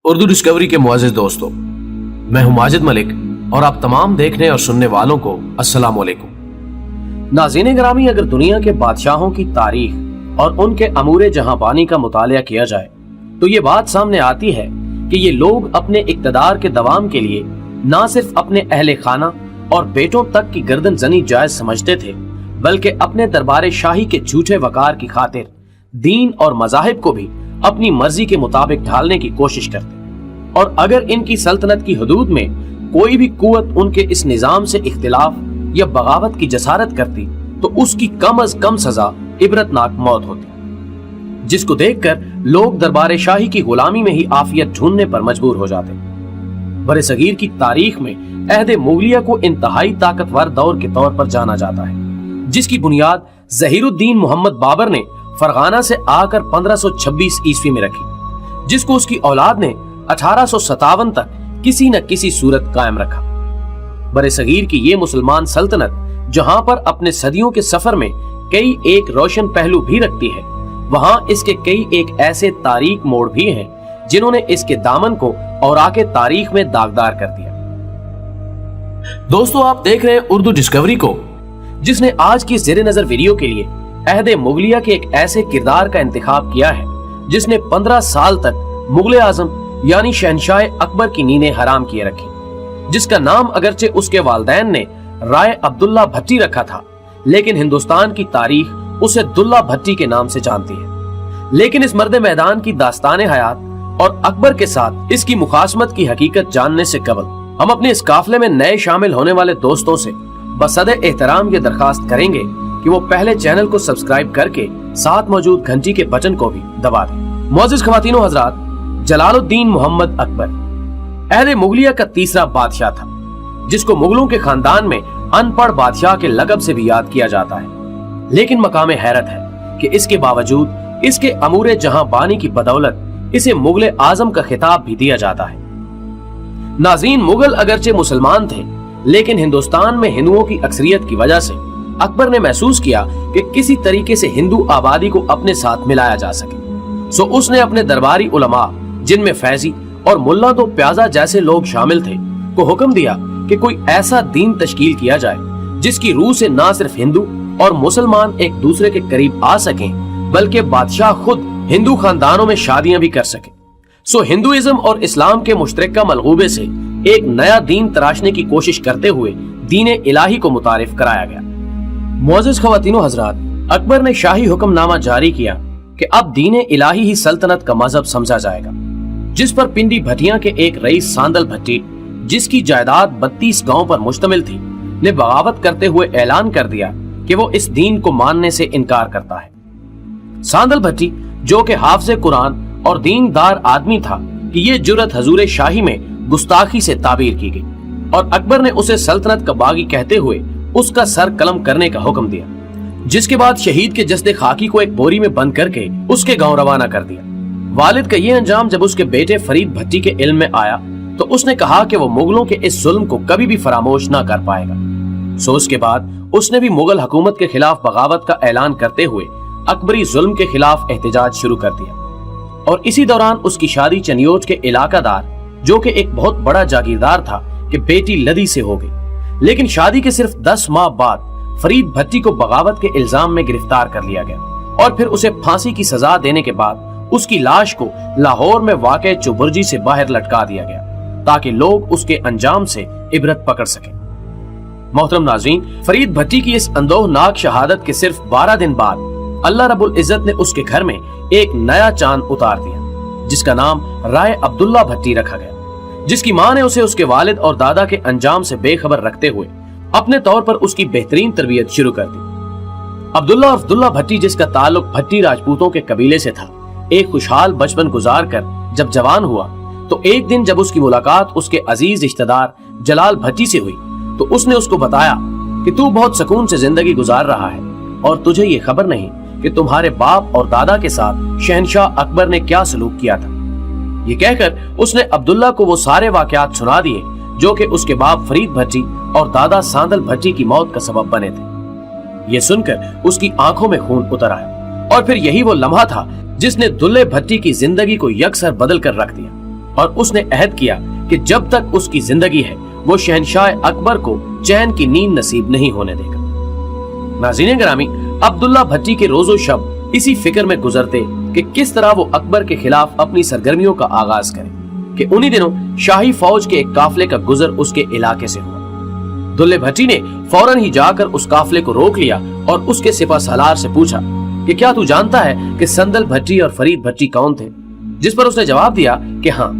Urdu discovery के मुआज़िज़ दोस्तों, मैं हूं माजिद मलिक और आप तमाम देखने और सुनने वालों को अस्सलाम वालेकुम। नाज़रीन ग्रामी, अगर दुनिया के बादशाहों की तारीख और उनके अमूरे जहांबानी का मुतालिया किया जाए तो ये बात सामने आती है कि ये लोग अपने इक़्तिदार के दवाम के लिए न सिर्फ अपने अहले खाना और बेटों तक की गर्दन जनी जायज समझते थे, बल्कि अपने दरबार शाही के झूठे वकार की खातिर दीन और मज़ाहिब को भी अपनी मर्जी के मुताबिक ढालने की कोशिश करते। और अगर इनकी सल्तनत की हदूद में कोई भी कुव्वत उनके इस निजाम से इख्तिलाफ या बगावत की जसारत करती तो उसकी कम अज कम सजा इबरतनाक मौत होती, जिसको देखकर लोग दरबार शाही की गुलामी में ही आफियत ढूंढने पर मजबूर हो जाते। बरे सगीर की तारीख में अहद मुगलिया को इंतहाई ताकतवर दौर के तौर पर जाना जाता है, जिसकी बुनियाद ज़हीरुद्दीन मोहम्मद बाबर ने फरगाना से आकर 1526 ईस्वी में रखी, जिसको उसकी औलाद ने 1857 तक किसी न किसी सूरत कायम रखा। बरे सगीर की ये मुसलमान सल्तनत जहां पर अपने सदियों के सफर में कई एक रोशन पहलू भी रखती है, वहां इसके कई एक ऐसे तारीख मोड़ भी हैं जिन्होंने इसके दामन को और आके तारीख में दागदार कर दिया। दोस्तों, आप देख रहे हैं उर्दू डिस्कवरी को, जिसने आज की ज़ेरे नजर वीडियो के लिए अहद मुगलिया के एक ऐसे किरदार का इंतखाब किया है जिसने 15 साल तक मुगल आजम यानी शहनशाह अकबर की नींदें हराम किए रखी, जिसका नाम अगरचे उसके वालिदैन ने राय अब्दुल्ला भट्टी रखा था, लेकिन हिंदुस्तान की तारीख उसे दुल्ला भट्टी के नाम से जानती है। लेकिन इस मर्द मैदान की दास्तान हयात और अकबर के साथ इसकी मुखासमत की हकीकत जानने से कबल हम अपने इस काफले में नए शामिल होने वाले दोस्तों से बसदे एहतराम ये दरखास्त करेंगे कि वो पहले चैनल को सब्सक्राइब करके साथ मौजूद घंटी के बटन को भी दबा दें। मोअज़्ज़िज़ ख़वातीनो हज़रात, जलालुद्दीन मोहम्मद अकबर अहले मुगलिया का तीसरा बादशाह था, जिसको मुगलों के खानदान में अनपढ़ बादशाह के लक़ब से भी याद किया जाता है। लेकिन मकामे हैरत है कि इसके बावजूद इसके अमूरे जहांबानी की बदौलत इसे मुगल आजम का खिताब भी दिया जाता है। नाज़रीन, मुगल अगरचे मुसलमान थे, लेकिन हिंदुस्तान में हिंदुओं की अक्सरियत की वजह से अकबर ने महसूस किया कि किसी तरीके से हिंदू आबादी को अपने साथ मिलाया जा सके। सो उसने अपने दरबारी उलमा, जिनमें फैजी और मुल्ला तो प्याजा जैसे लोग शामिल थे, को हुक्म दिया कि कोई ऐसा दीन तश्कील किया जाए जिसकी रूह से ना सिर्फ हिंदू और मुसलमान एक दूसरे के करीब आ सकें, बल्कि बादशाह खुद हिंदू खानदानों में शादियां भी कर सके। सो हिंदुइज्म और इस्लाम के मुश्तरका मलगूबे से एक नया दीन तराशने की कोशिश करते हुए दीन इलाही को मुतारिफ कराया गया। मुअज़्ज़िज़ ख़वातीनो हज़रात, अकबर ने शाही हुक्मनामा जारी किया कि अब दीन इलाही ही सल्तनत का मजहब समझा जाएगा, जिस पर पिंडी भटिया के एक रईस सांदल भट्टी, जिसकी जायदाद 32 गांव पर मुश्तमिल थी, ने बगावत करते हुए ऐलान कर दिया कि वो इस दीन को मानने से इनकार करता है। सांदल भट्टी, जो कि हाफ़िज़े कुरान और दीनदार आदमी था, कि ये जुर्रत हजूर शाही में गुस्ताखी से ताबीर की गई और अकबर ने उसे सल्तनत का बागी कहते हुए उसका सर कलम करने का हुक्म दिया, जिसके बाद शहीद के जस्दे खाकी को एक बोरी में बंद करके उसके गांव रवाना कर दिया। वालिद का ये अंजाम जब उसके बेटे फरीद भट्टी के इल्म में आया तो उसने कहा कि वो मुगलों के इस जुल्म को कभी भी फरामोश ना कर पाएगा। सो उसके बाद उसने भी मुगल हुकूमत के खिलाफ बगावत का ऐलान करते हुए अकबरी जुल्म के खिलाफ एहतजाज शुरू कर दिया। और इसी दौरान उसकी शादी चनियोज के इलाकादार, जो कि एक बहुत बड़ा जागीरदार था, कि बेटी लदी से हो गई। लेकिन शादी के सिर्फ 10 माह बाद फरीद भट्टी को बगावत के इल्जाम में गिरफ्तार कर लिया गया और फिर उसे फांसी की सजा देने के बाद उसकी लाश को लाहौर में वाक़े चुबुर्जी से बाहर लटका दिया गया, ताकि लोग उसके अंजाम से इबरत पकड़ सकें। मोहतरम नाज़रीन, फरीद भट्टी की इस अंदोहनाक शहादत के सिर्फ 12 दिन बाद अल्लाह रब्बुल इज्जत ने उसके घर में एक नया चांद उतार दिया, जिसका नाम राय अब्दुल्ला भट्टी रखा गया, जिसकी मां ने उसे उसके वालिद और दादा के अंजाम से बेखबर रखते हुए अपने तौर पर उसकी बेहतरीन तरबियत शुरू कर दी। अब्दुल्ला और अब्दुल्ला भट्टी, जिसका ताल्लुक भट्टी राजपूतों के कबीले से था, एक खुशहाल बचपन गुजार कर जब जवान हुआ तो एक दिन जब उसकी मुलाकात उसके अजीज रिश्तेदार जलाल भट्टी से हुई तो उसने उसको बताया कि तू बहुत सुकून से जिंदगी गुजार रहा है और तुझे ये खबर नहीं कि तुम्हारे बाप और दादा के साथ शहनशाह अकबर ने क्या सलूक किया था। ये कहकर उसने अब्दुल्ला को वो सारे वाकयात सुना दिए जो कि उसके बाप फरीद भट्टी और दादा सांदल भट्टी की मौत का सबब बने थे। ये सुनकर उसकी आंखों में खून उतर आया और फिर यही वो लम्हा था जिसने दुल्ले भट्टी की जिंदगी को यकसर बदल कर रख दिया। और उसने अहद किया कि जब तक उसकी जिंदगी है वो शहनशाह अकबर को चैन की नींद नसीब नहीं होने देगा। नाज़रीन गिरामी, अब्दुल्ला भट्टी के रोजो शब इसी फिक्र में गुजरते कि किस तरह वो अकबर के खिलाफ अपनी सरगर्मियों का आगाज करे कि उन्हीं दिनों शाही फौज के एक काफले का गुजर उसके इलाके से हुआ। दुल्ले भट्टी ने फौरन ही जाकर उस काफले को रोक लिया और उसके सिपा सालार से पूछा कि क्या तू जानता है कि संदल भट्टी और फरीद भट्टी कौन थे? जिस पर उसने जवाब दिया कि हाँ,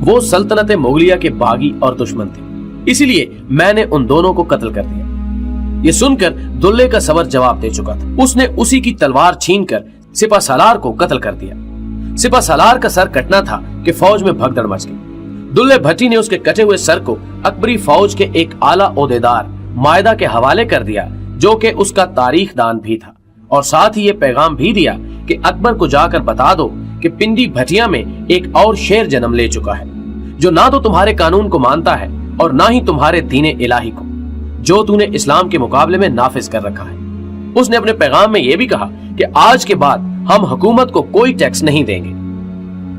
वो सल्तनत मुगलिया के बागी और दुश्मन थे, इसीलिए मैंने उन दोनों को कत्ल कर दिया। ये सुनकर दुल्ले का सबर जवाब दे चुका था। उसने उसी की तलवार छीनकर सिपा सालार को कत्ल कर दिया। सिपा सालार का सर कटना था कि फौज में भगदड़ मच गई। दुल्ले भट्टी ने उसके कटे हुए सर को अकबरी फौज के एक आला ओहदेदार मायदा के हवाले कर दिया, जो कि उसका तारीख दान भी था, और साथ ही ये पैगाम भी दिया कि अकबर को जाकर बता दो कि पिंडी भटिया में एक और शेर जन्म ले चुका है, जो ना तो तुम्हारे कानून को मानता है और ना ही तुम्हारे दीने इलाही को, जो तूने इस्लाम के मुकाबले में नाफिज कर रखा है। उसने अपने पैगाम में यह भी कहा कि आज के बाद हम हुकूमत को कोई टैक्स नहीं देंगे।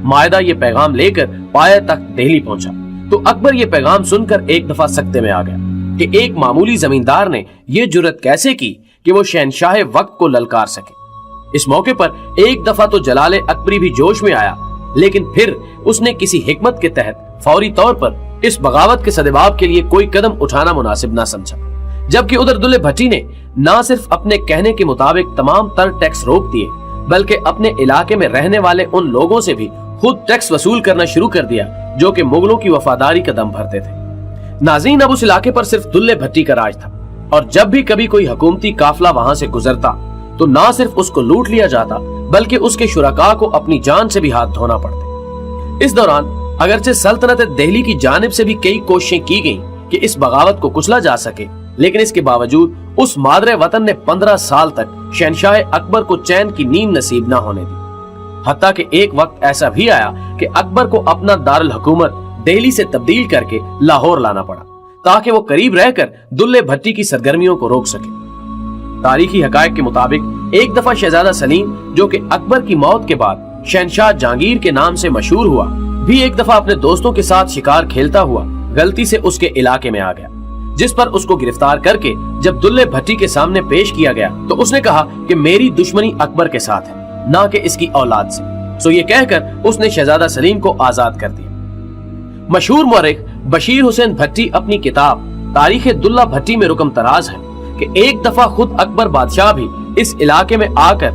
मायदा ये पैगाम लेकर पाया तक दिल्ली पहुंचा तो अकबर ये पैगाम सुनकर एक दफा सख्ते में आ गया कि एक मामूली जमींदार ने यह जुर्रत कैसे की कि वो शहनशाह वक्त को ललकार सके। इस मौके पर एक दफा तो जलाले अकबरी भी जोश में आया, लेकिन फिर उसने किसी हिकमत के तहत फौरी तौर पर इस बगावत के सदेबाब के लिए कोई कदम उठाना मुनासिब ना समझा। जबकि उधर दुल्ले भट्टी ने न सिर्फ अपने कहने के मुताबिक तमाम तर टैक्स रोक दिए, बल्कि अपने इलाके में रहने वाले उन लोगों से भी खुद टैक्स वसूल करना शुरू कर दिया जो कि मुगलों की वफादारी का दम भरते थे। नाज़रीन, अब उस इलाके पर सिर्फ दुल्ले भट्टी का राज था, और जब भी कभी कोई हुकूमती काफिला वहां से गुजरता तो न सिर्फ उसको लूट लिया जाता, बल्कि उसके शुरका को अपनी जान से भी हाथ धोना पड़ते। इस दौरान अगरचे सल्तनत दिल्ली की जानिब से भी कई कोशिशें की गईं कि इस बगावत को कुचला जा सके, लेकिन इसके बावजूद उस मादरे वतन ने 15 साल तक शहनशाह अकबर को चैन की नींद नसीब न होने दी। हत्ता कि एक वक्त ऐसा भी आया कि अकबर को अपना दारुल हुकूमत दिल्ली से तब्दील करके लाहौर लाना पड़ा, ताकि वो करीब रहकर दुल्ले भट्टी की सरगर्मियों को रोक सके। तारीखी हकायक के मुताबिक एक दफा शहजादा सलीम, जो कि अकबर की मौत के बाद शहनशाह जहांगीर के नाम से मशहूर हुआ, भी एक दफा अपने दोस्तों के साथ शिकार खेलता हुआ गलती से उसके इलाके में आ गया, जिस पर उसको गिरफ्तार करके जब दुल्ले भट्टी के सामने पेश किया गया तो उसने कहा कि मेरी दुश्मनी अकबर के साथ है, ना कि इसकी औलाद से। सो ये कहकर उसने शहजादा सलीम को आजाद कर दिया। मशहूर मौरिख बशीर हुसैन भट्टी अपनी किताब तारीख दुल्ला भट्टी में रुकम तराज है कि एक दफा खुद अकबर बादशाह भी इस इलाके में आकर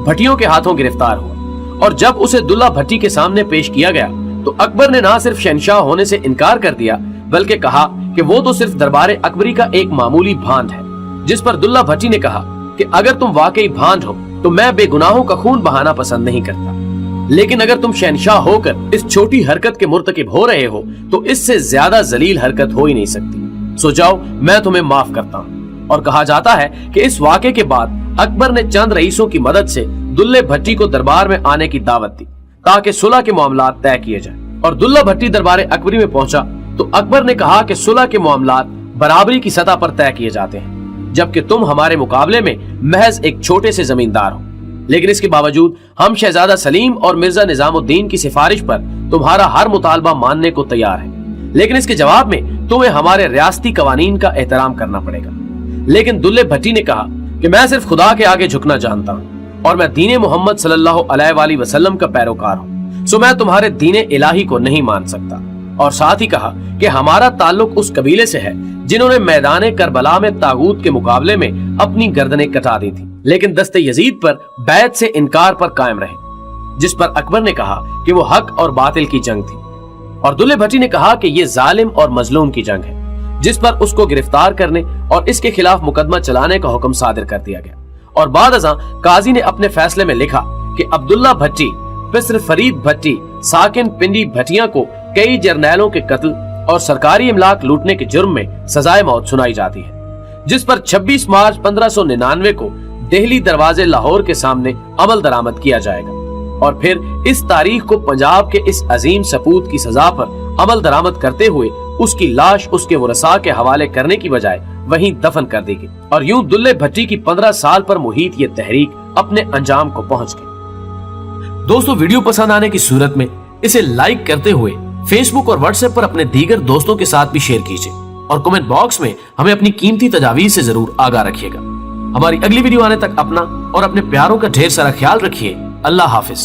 भट्टियों के हाथों गिरफ्तार हुआ, और जब उसे दुल्ला भट्टी के सामने पेश किया गया तो अकबर ने ना सिर्फ शहनशाह होने से इनकार कर दिया, बल्कि कहा कि वो तो सिर्फ दरबार अकबरी का एक मामूली भांड है। जिस पर दुल्ला भट्टी ने कहा कि अगर तुम वाकई भांड हो तो मैं बेगुनाहों का खून बहाना पसंद नहीं करता, लेकिन अगर तुम शहनशाह होकर इस छोटी हरकत के मुर्तकिब हो रहे हो तो इससे ज्यादा जलील हरकत हो ही नहीं सकती। सो जाओ, मैं तुम्हें माफ करता हूँ। और कहा जाता है कि इस वाक़े के बाद अकबर ने चंद रईसों की मदद से दुल्ले भट्टी को दरबार में आने की दावत दी ताकि सुलह के मामलात तय किए जाए। और दुल्ला भट्टी दरबार अकबरी में पहुंचा तो अकबर ने कहा कि सुलह के मामलात बराबरी की सतह पर तय किए जाते हैं, जबकि तुम हमारे मुकाबले में महज एक छोटे से जमींदार हो, लेकिन इसके बावजूद हम शहजादा सलीम और मिर्जा निजामुद्दीन की सिफारिश पर तुम्हारा हर मुतालबा मानने को तैयार है, लेकिन इसके जवाब में तुम्हें हमारे रियासती कवानीन का एहतराम करना पड़ेगा। लेकिन दुल्ले भट्टी ने कहा कि मैं सिर्फ खुदा के आगे झुकना जानता हूँ और मैं दीने मोहम्मद सल्लल्लाहु अलैहि वसल्लम का पैरोकार हूँ, सो मैं तुम्हारे दीने इलाही को नहीं मान सकता। और साथ ही कहा कि हमारा ताल्लुक उस कबीले से है जिन्होंने मैदान करबला में तागूत के मुकाबले में अपनी गर्दनें कटा दी थी, लेकिन दस्ते यजीद पर बैत से इनकार पर कायम रहे, जिस पर अकबर ने कहा कि वो हक और बातिल की जंग थी। और दुल्ले भट्टी ने कहा कि ये जालिम और मजलूम की जंग है, जिस पर उसको गिरफ्तार करने और इसके खिलाफ मुकदमा चलाने का हुक्म सादिर कर दिया गया। और बाद अज़ां काजी ने अपने फैसले में लिखा कि अब्दुल्ला भट्टी, फिस्र फरीद भट्टी, साकिन पिंडी भटिया को कई जर्नैलों के कत्ल और सरकारी इमलाक लूटने के जुर्म में सजाए मौत सुनाई जाती है, जिस पर 26 मार्च 1599 को दिल्ली दरवाजे लाहौर के सामने अमल दरामद किया जाएगा। और फिर इस तारीख को पंजाब के इस अजीम सपूत की सजा पर अमल दरामद करते हुए उसकी लाश उसके वरसा के हवाले करने की बजाय वहीं दफन कर दी गई। और यूं दुल्ले भट्टी की 15 साल पर मुहित ये तहरीक अपने अंजाम को पहुंच गई। दोस्तों, वीडियो पसंद आने की सूरत में इसे लाइक करते हुए फेस बुक और व्हाट्सएप पर अपने दीगर दोस्तों के साथ भी शेयर कीजिए और कमेंट बॉक्स में हमें अपनी कीमती तजावीज़ से जरूर आगाह रखिएगा। हमारी अगली वीडियो आने तक अपना और अपने प्यारों का ढेर सारा ख्याल रखिए। अल्लाह हाफिज।